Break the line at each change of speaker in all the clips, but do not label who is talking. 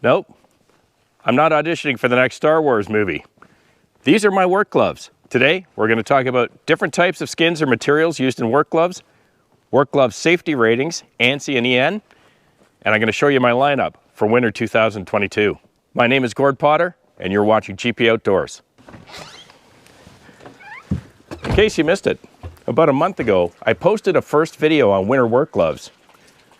Nope, I'm not auditioning for the next Star Wars movie. These are my work gloves. Today, we're going to talk about different types of skins or materials used in work gloves safety ratings, ANSI and EN, and I'm going to show you my lineup for winter 2022. My name is Gord Potter, and you're watching GP Outdoors. In case you missed it, about a month ago, I posted a first video on winter work gloves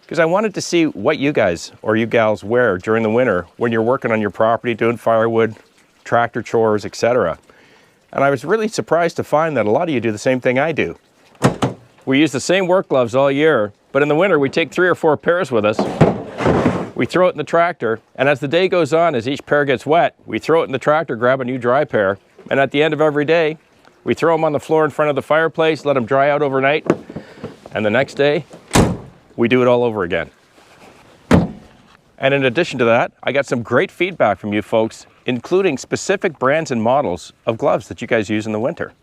because I wanted to see what you guys or you gals wear during the winter when you're working on your property, doing firewood, tractor chores, etc. And I was really surprised to find that a lot of you do the same thing I do. We use the same work gloves all year, but in the winter we take 3 or 4 pairs with us. We throw it in the tractor, and as the day goes on, as each pair gets wet, we throw it in the tractor, grab a new dry pair, and at the end of every day, we throw them on the floor in front of the fireplace, let them dry out overnight, and the next day, we do it all over again. And in addition to that, I got some great feedback from you folks, including specific brands and models of gloves that you guys use in the winter.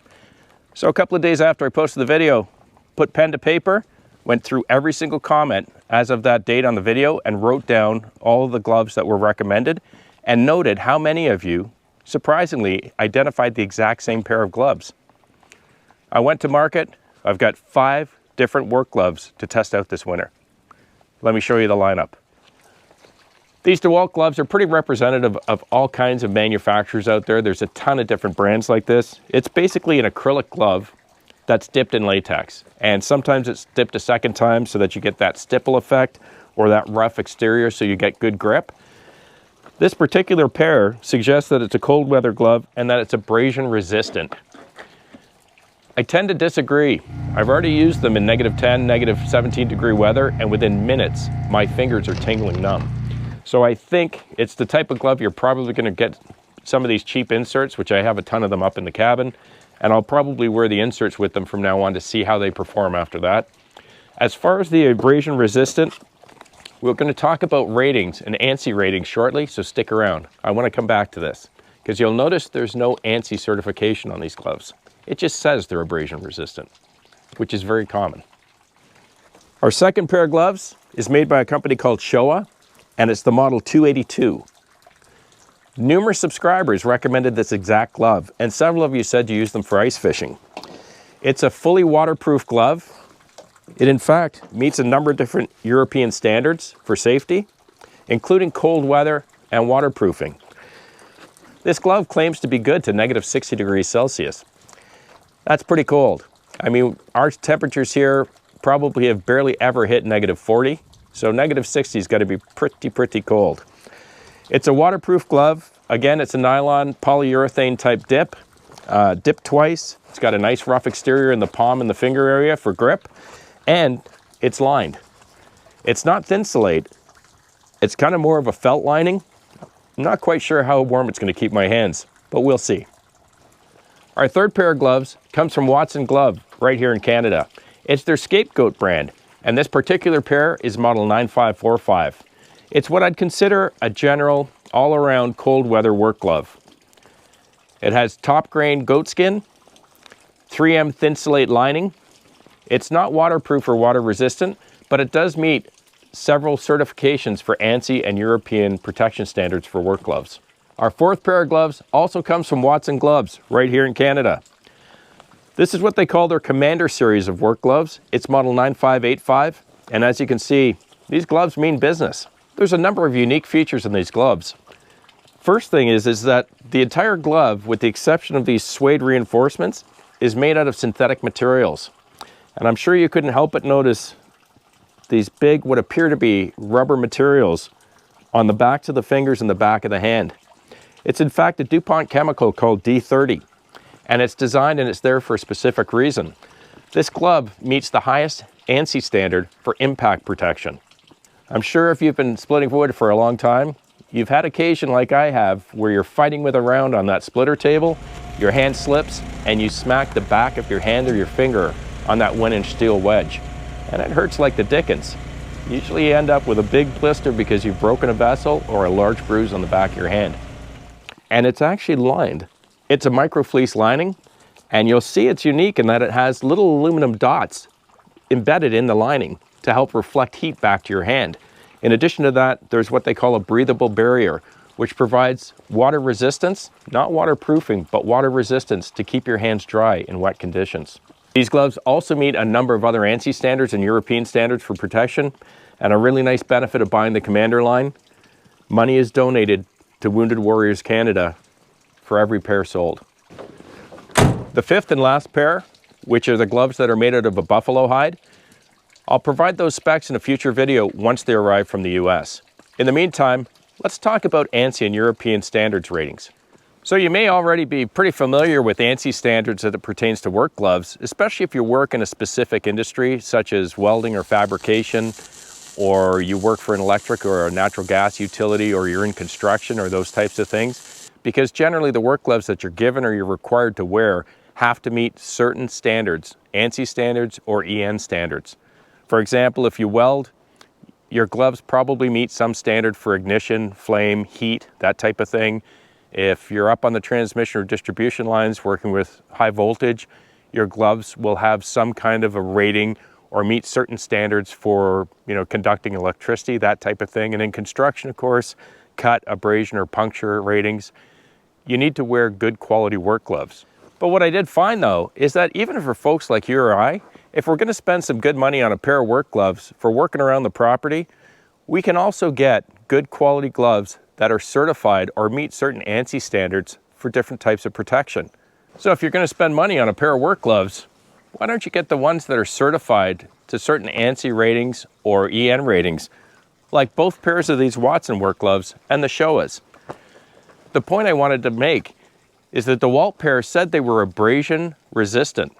So a couple of days after I posted the video, put pen to paper, went through every single comment as of that date on the video and wrote down all of the gloves that were recommended and noted how many of you, surprisingly, identified the exact same pair of gloves. I went to market. I've got 5 different work gloves to test out this winter. Let me show you the lineup. These DeWalt gloves are pretty representative of all kinds of manufacturers out there. There's a ton of different brands like this. It's basically an acrylic glove that's dipped in latex. And sometimes it's dipped a second time so that you get that stipple effect or that rough exterior so you get good grip. This particular pair suggests that it's a cold weather glove and that it's abrasion resistant. I tend to disagree. I've already used them in -10, -17 degree weather, and within minutes, my fingers are tingling numb. So I think it's the type of glove you're probably going to get some of these cheap inserts, which I have a ton of them up in the cabin, and I'll probably wear the inserts with them from now on to see how they perform after that. As far as the abrasion resistant, we're going to talk about ratings and ANSI ratings shortly, so stick around. I want to come back to this because you'll notice there's no ANSI certification on these gloves. It just says they're abrasion resistant, which is very common. Our second pair of gloves is made by a company called Showa, and it's the model 282. Numerous subscribers recommended this exact glove, and several of you said you use them for ice fishing. It's a fully waterproof glove. It in fact meets a number of different European standards for safety, including cold weather and waterproofing. This glove claims to be good to -60 degrees Celsius. That's pretty cold. I mean, our temperatures here probably have barely ever hit -40, so -60 has got to be pretty cold. It's a waterproof glove. Again, it's a nylon polyurethane type dip, dipped twice. It's got a nice rough exterior in the palm and the finger area for grip, and it's lined. It's not Thinsulate. It's kind of more of a felt lining. I'm not quite sure how warm it's going to keep my hands, but we'll see. Our third pair of gloves comes from Watson Glove right here in Canada. It's their Scapegoat brand, and this particular pair is model 9545. It's what I'd consider a general, all-around cold weather work glove. It has top grain goat skin, 3M Thinsulate lining. It's not waterproof or water resistant, but it does meet several certifications for ANSI and European protection standards for work gloves. Our fourth pair of gloves also comes from Watson Gloves right here in Canada. This is what they call their Commander series of work gloves. It's model 9585, and as you can see, these gloves mean business. There's a number of unique features in these gloves. First thing is that the entire glove, with the exception of these suede reinforcements, is made out of synthetic materials. And I'm sure you couldn't help but notice these big, what appear to be rubber materials on the backs of the fingers and the back of the hand. It's in fact a DuPont chemical called D30, and it's designed and it's there for a specific reason. This glove meets the highest ANSI standard for impact protection. I'm sure if you've been splitting wood for a long time, you've had occasion like I have where you're fighting with a round on that splitter table, your hand slips, and you smack the back of your hand or your finger on that 1-inch steel wedge. And it hurts like the dickens. Usually you end up with a big blister because you've broken a vessel or a large bruise on the back of your hand. And it's actually lined. It's a microfleece lining, and you'll see it's unique in that it has little aluminum dots embedded in the lining to help reflect heat back to your hand. In addition to that, there's what they call a breathable barrier, which provides water resistance, not waterproofing, but water resistance to keep your hands dry in wet conditions. These gloves also meet a number of other ANSI standards and European standards for protection, and a really nice benefit of buying the Commander line. Money is donated to Wounded Warriors Canada for every pair sold. The fifth and last pair, which are the gloves that are made out of a buffalo hide, I'll provide those specs in a future video once they arrive from the US. In the meantime, let's talk about ANSI and European standards ratings. So you may already be pretty familiar with ANSI standards as it pertains to work gloves, especially if you work in a specific industry such as welding or fabrication, or you work for an electric or a natural gas utility, or you're in construction or those types of things, because generally the work gloves that you're given or you're required to wear have to meet certain standards, ANSI standards or EN standards. For example, if you weld, your gloves probably meet some standard for ignition, flame, heat, that type of thing. If you're up on the transmission or distribution lines working with high voltage, your gloves will have some kind of a rating or meet certain standards for, conducting electricity, that type of thing. And in construction, of course, cut, abrasion, or puncture ratings, you need to wear good quality work gloves. But what I did find though, is that even for folks like you or I, if we're gonna spend some good money on a pair of work gloves for working around the property, we can also get good quality gloves that are certified or meet certain ANSI standards for different types of protection. So if you're going to spend money on a pair of work gloves, why don't you get the ones that are certified to certain ANSI ratings or EN ratings, like both pairs of these Watson work gloves and the Showas. The point I wanted to make is that the Walt pair said they were abrasion resistant.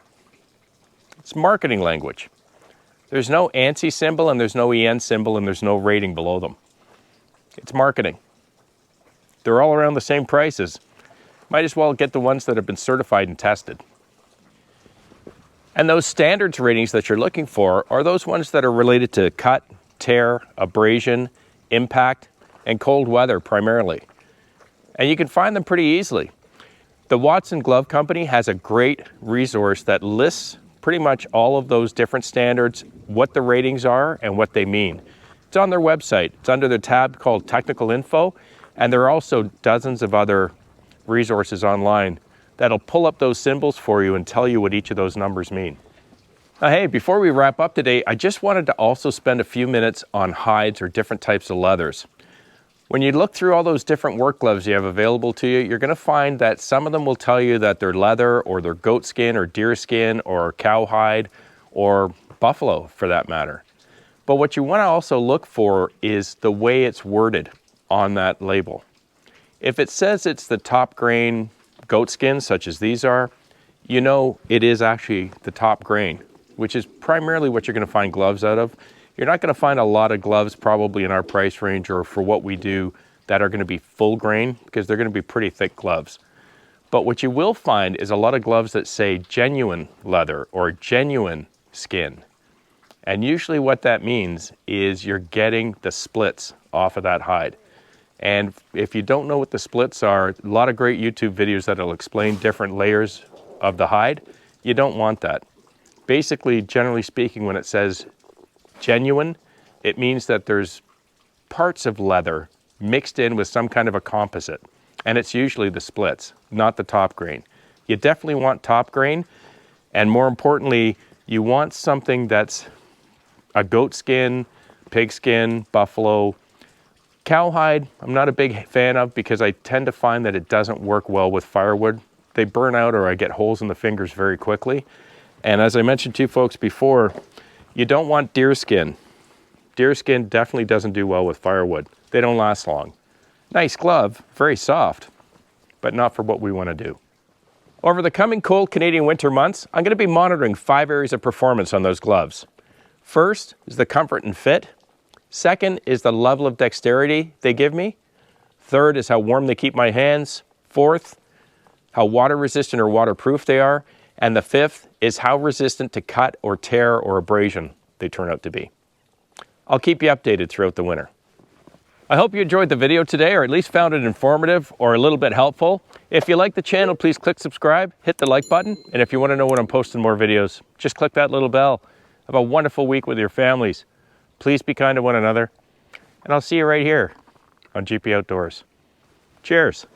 It's marketing language. There's no ANSI symbol and there's no EN symbol and there's no rating below them. It's marketing. They're all around the same prices. Might as well get the ones that have been certified and tested. And those standards ratings that you're looking for are those ones that are related to cut, tear, abrasion, impact, and cold weather primarily. And you can find them pretty easily. The Watson Glove Company has a great resource that lists pretty much all of those different standards, what the ratings are, and what they mean. It's on their website. It's under the tab called Technical Info, and there are also dozens of other resources online that'll pull up those symbols for you and tell you what each of those numbers mean. Now, hey, before we wrap up today, I just wanted to also spend a few minutes on hides or different types of leathers. When you look through all those different work gloves you have available to you, you're going to find that some of them will tell you that they're leather or they're goat skin or deer skin or cowhide or buffalo for that matter. But what you want to also look for is the way it's worded on that label. If it says it's the top grain goat skin, such as these are, you know it is actually the top grain, which is primarily what you're going to find gloves out of. You're not going to find a lot of gloves probably in our price range or for what we do that are going to be full grain, because they're going to be pretty thick gloves. But what you will find is a lot of gloves that say genuine leather or genuine skin. And usually what that means is you're getting the splits off of that hide. And if you don't know what the splits are, a lot of great YouTube videos that'll explain different layers of the hide. You don't want that. Basically, generally speaking, when it says genuine, it means that there's parts of leather mixed in with some kind of a composite. And it's usually the splits, not the top grain. You definitely want top grain. And more importantly, you want something that's a goat skin, pig skin, buffalo. Cowhide, I'm not a big fan of because I tend to find that it doesn't work well with firewood. They burn out or I get holes in the fingers very quickly. And as I mentioned to you folks before, you don't want deer skin. Deer skin definitely doesn't do well with firewood. They don't last long. Nice glove, very soft, but not for what we want to do. Over the coming cold Canadian winter months, I'm going to be monitoring 5 areas of performance on those gloves. First is the comfort and fit. Second is the level of dexterity they give me. Third is how warm they keep my hands. Fourth, how water resistant or waterproof they are. And the fifth is how resistant to cut or tear or abrasion they turn out to be. I'll keep you updated throughout the winter. I hope you enjoyed the video today, or at least found it informative or a little bit helpful. If you like the channel, please click subscribe, hit the like button. And if you want to know when I'm posting more videos, just click that little bell. Have a wonderful week with your families. Please be kind to one another. and I'll see you right here on GP Outdoors. Cheers.